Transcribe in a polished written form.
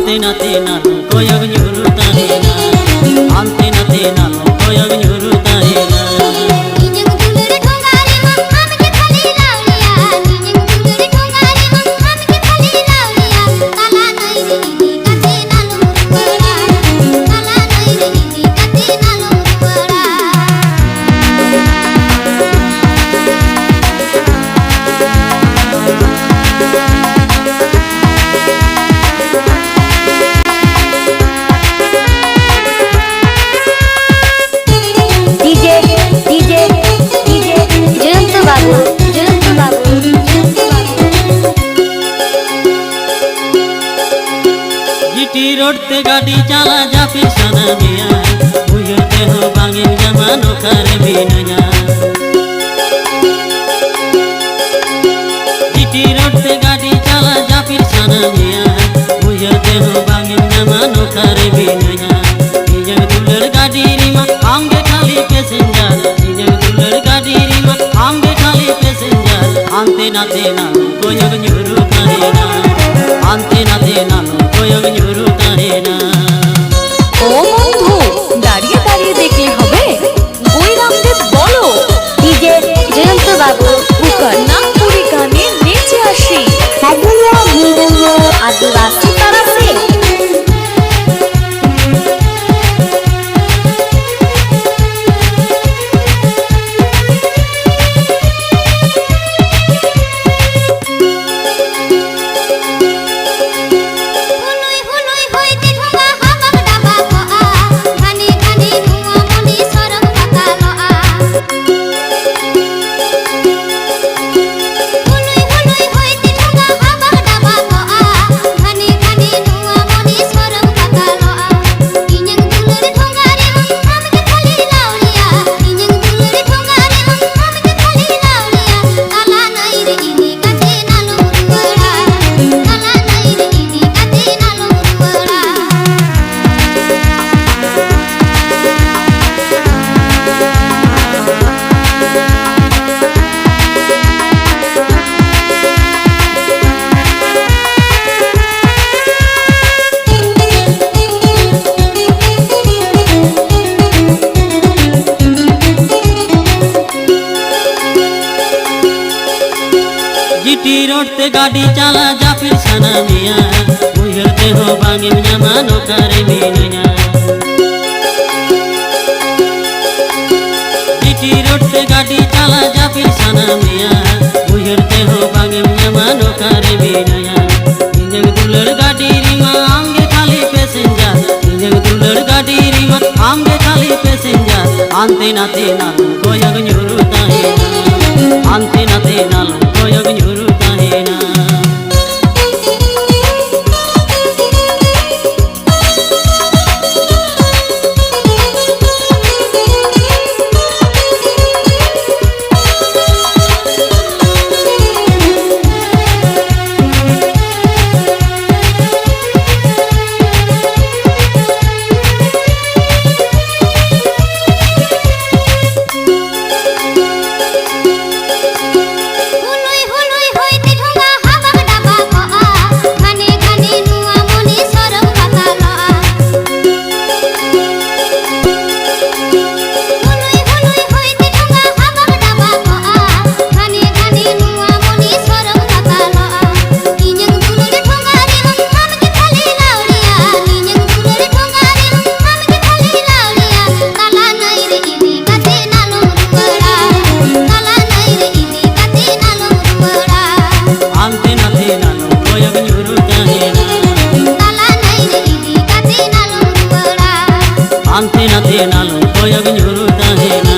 ante nate nalo koyog nyuru tahena ante nate nalo koyog nyuru tahena road पे गाड़ी चला जा फिर सना मिया बुझते हो बांगे जमानो करे बिनया जीटी रोड पे गाड़ी चला जा फिर सना मिया बुझते हो बांगे जमानो करे बिनया इजग दुलर गाड़ी रिमा आंगे खाली पैसेंजर इजग दुलर गाड़ी रिमा आंगे खाली पैसेंजर आंते नाते ना कोयग nyuru tahena आंते नाते ना कोयग nyuru tahena। ও বন্ধু দাঁড়িয়ে দাঁড়িয়ে দেখলে হবে বৈরামদেব বলো ডিজে জয়ন্ত বাবু কুকর নাগপুরি গানে নেচে আসি आदिवासी तरह से जीटी रोड पे गाड़ी चला जा फिर सना मिया बुझते हो बांगे जमानो करे बिनया जीटी रोड पे गाड़ी चला जा फिर सना मिया बुझते हो बांगे जमानो करे बिनया इजग दुलर गाड़ी रिमा आंगे खाली पैसेंजर इजग दुलर गाड़ी रिमा आंगे खाली पैसेंजर आंते नाते ना कोयग nyuru tahena आंते नाते ना कोयग nyuru tahena। ante nate nalo koyog nyuru tahena